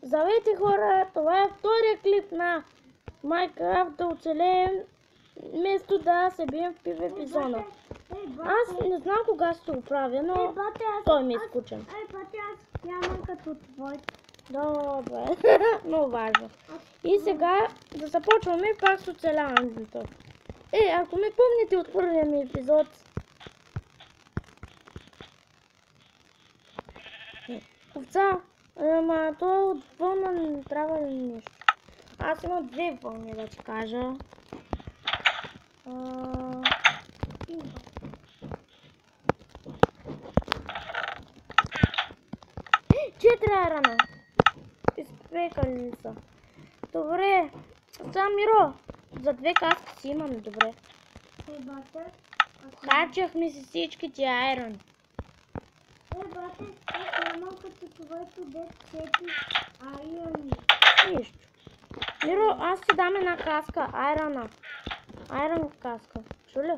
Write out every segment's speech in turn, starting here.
Здравейте хора, това е втория клип на Minecraft да оцелеем, вместо да се бием в PvP зона. Аз не знам кога ще го правя, но той ми е скучен. Бате, аз нямам като твоите. Добре, много важно. И сега да започваме пак с оцеляването. Ако ме помните от първия ми епизод, овца, ама то от вълна не трябва ли нещо? Аз имам две вълни, да ти кажа. Четири айрана. Изпекали ли са? Добре. Сега Миро, за две каски си имаме, добре. Качахме си всичките айрони. Бате, аз нямам като твоето 10 айрони. Нищо. Миро, аз ти дам една каска, айрона. Айрон каска. Чу ли?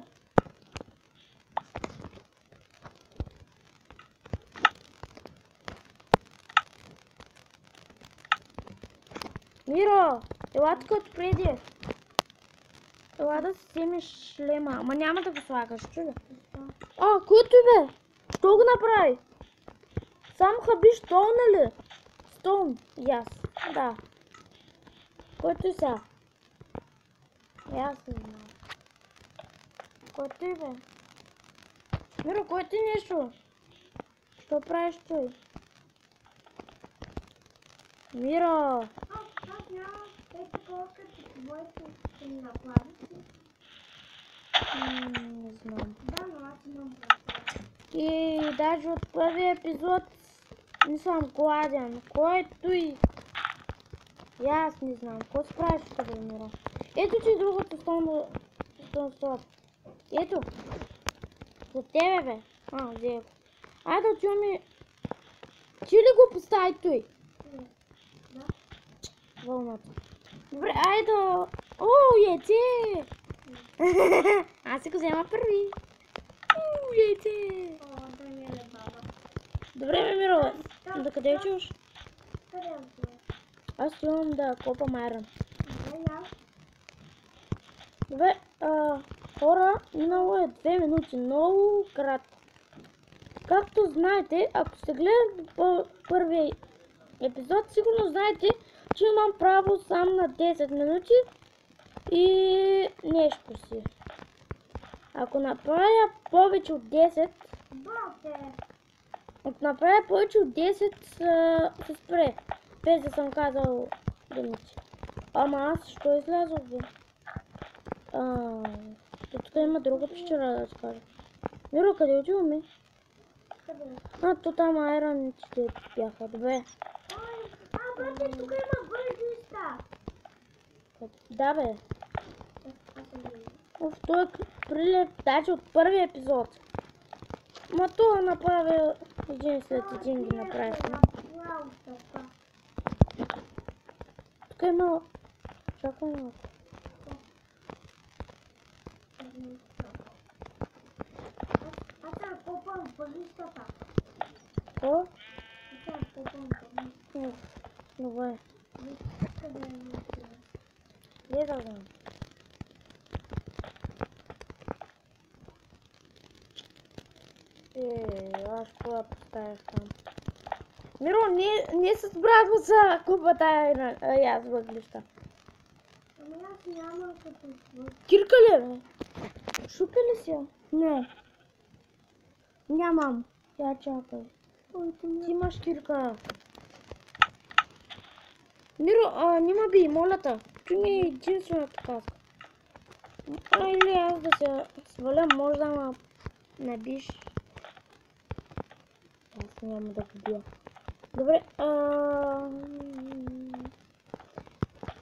Миро, ела тук от преди. Ела да си вземеш шлема, ама няма да го слагаш, чу ли? Кой бе? Що го направи? Само хаби стол, нали? Стол, яс, да. Който са? Аз не знам. Който бе? Миро, кой ти нещо? Що правиш той? Миро! Аз нямам такова като твоето ще ми направите. Не знам. Да, но аз имам. И даже от първия епизод не съм гладен. Който и... Аз не знам. Какво се правиш тук, Миро? Ето ти другото стол. Ето. За тебе, бе. Взе го. Айде да отиваме. Ти ли го постави той? Да. Вълната. Добре, айде. Яйце! Аз си го взема първи. Яйце! Да ми е баба. Добре, ме Миро. До къде отиваш? Къде отиваш? Аз имам да копам айрон. Аз. Добре, хора, минало е 2 минути. Много кратко. Както знаете, ако сте гледали първия епизод, сигурно знаете, че имам право само на 10 минути и нещо си. Ако направя повече от 10, се спре. Без да съм казал думите. Ама аз що излязох, бе? Тук има друга пещера, да ти кажа. Миро, къде отиваме? То там айроните бяха. Добре. Бате, тук има въглища. Да, бе. Той е прилеп даже от първия епизод. Ма това направя един след един ги направихме. Тук има... Чакай малко. Аз съм копал въглищата. Какво? Аз съм копал въглищата. Добре. Къде е въглищата? Не да знам. Аз това поставях там. Миро, не с брат го са купата аз въглища. Ама аз нямам като твой. Кирка ли, бе? Шупи ли си? Не. Нямам. Я чакай. Ти имаш кирка. Миро, нима би, моля те. Ти ми е единствената каска. Или аз да се сваля, може да ме набиш. Аз няма да го бия. Добре,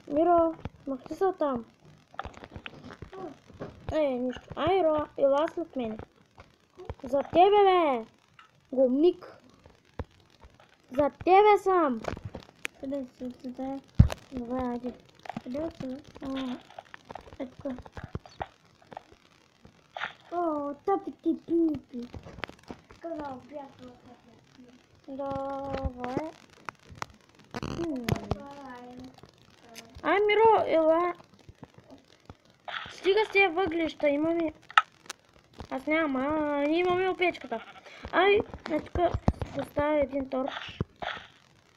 Миро, махти са там. Нищо. Айро, ела след мене. За тебе, бе! Гумник. За тебе съм. Къде си? Къде? Добре, айде. Къде си? Ето. Тъпите пипи. Къде бях в тъпите? Добре. Ай, Миро, ела. Стига с тия въглища, имаме... Аз нямам, ние имаме опечката. Ай, тук поставя един торч.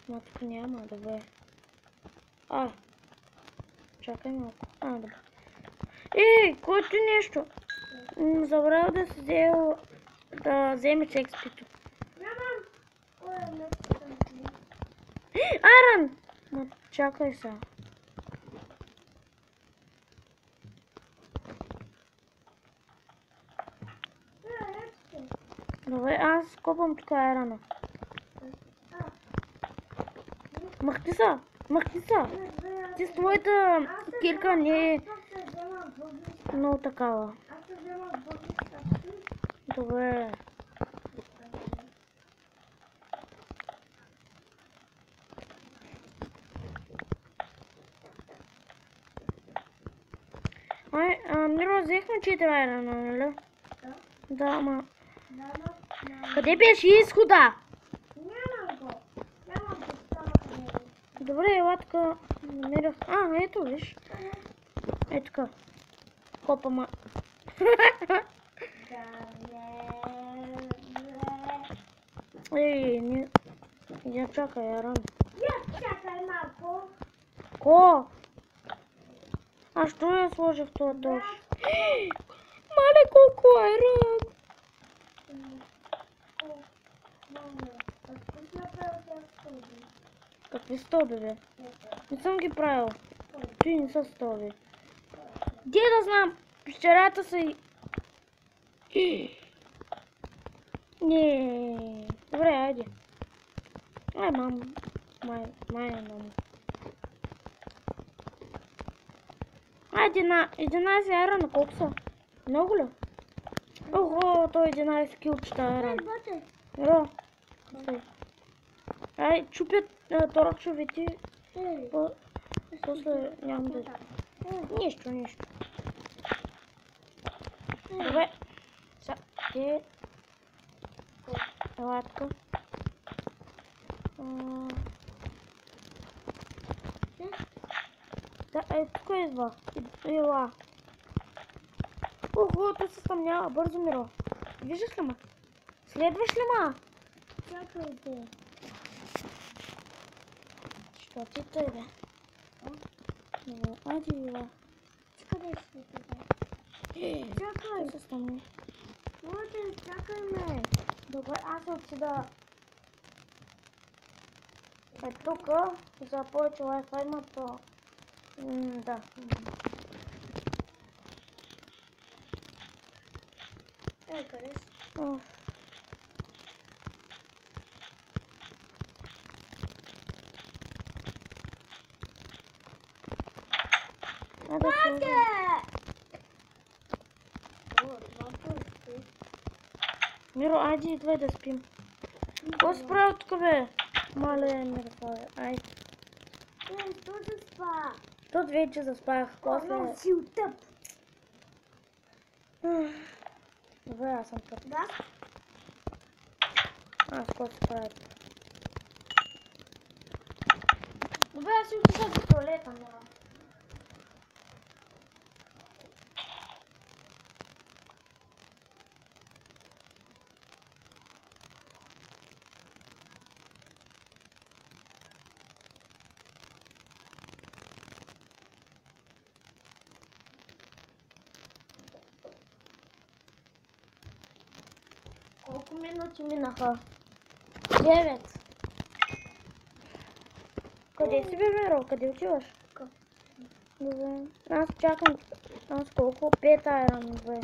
Но тук няма, добре. Чакай малко. Добре. Кой ти нещо? Забравя да си взел... Да вземеш експито. Айрон! Чакай сега. Добре, аз копам тук айрона. Махти са! Ти с твоята кирка не е много такава. Добре. Миро, взехме 4 айрона, нали? Да, ама... Къде беше изхода? Нямам го само него. Добре, ела така намерях. Ето виж. Така. Копама. Не. Я чакай, Аран. Я чакай малко. Ко? Що я сложих в този дощ? Мале, колко Аран. Какви стълби, бе? Не съм ги правил. Ти не са стълби. Где да знам? Пещерата са и... Не. Добре, айде. Мам. Мам. Айде на 11 айрона, колко са? Много ли? Ого, то 11 килчета айрон. Ро. Ай, чупят торчовете. После нямам да... Нищо. Добре. Ела така. Тук е изва. Ела. Ого, то се съмнява. Бързо, Миро. Виждаш ли ма? Следваш ли ма? Чакайте. Що ти тъй, бе? Айде, Ела. Къде си това? Чакай. Се съмня. Може, чакай ме. Добре, аз отсюда. Тук за повече Wi-Fi има то. Да. Къде си? Миро, айде идвай да спим. Какво си правил тук, бе? Мале, Миро, айде. Тоже спа. Тут вече заспах. Много си тъп. Добре, аз съм тъп. Да? Аз какво си правя? Добре, аз си отишъл до туалета, Миро. Колко минути минаха? 9. Къде си, бе, Миро? Къде отиваш? Добре. Аз чакам. Аз колко? 5 айрон, добре.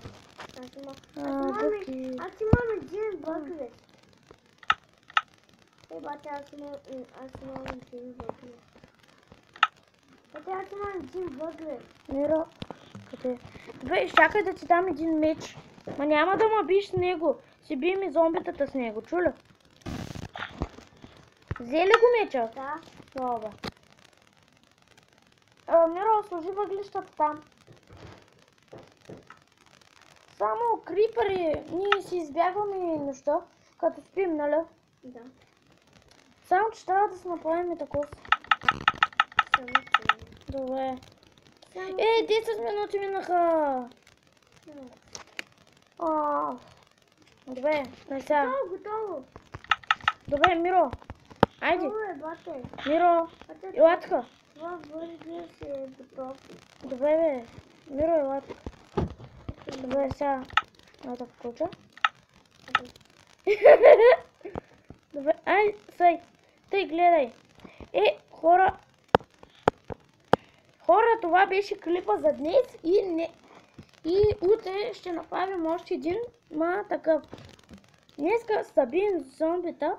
Аз имам един бъглет. Бате, аз имам един бъглет. Бате, аз имам един бъглет. Миро, къде? Добре, чакай да ти дам един меч. Ма няма да ме биш с него. Си бием и зомбитата с него, чуля? Взе ли го меча? Да. Добре. Миро, сложи въглищата там. Само крипъри, ние си избягваме неща, като спим, нали? Да. Само че трябва да се направим и такова. Добре. 10 минути минаха. Добре, на сега. Готово. Добре, Миро. Айде. Готово е, бате. Миро, ела тук. Това бъргер си е готов. Добре, бе. Миро, ела тук. Добре, сега. Да включа. Добре, ай, сай. Тъй, гледай. Хора. Хора, това беше клипа за днес и утре ще направим още един, такъв. Днеска събием зомбита,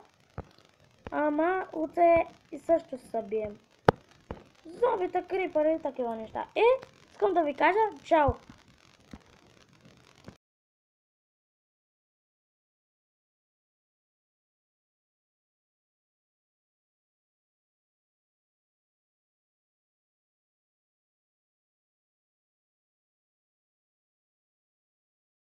ама утре и също събием. Зомбита, крипъри и такива неща. Искам да ви кажа чао!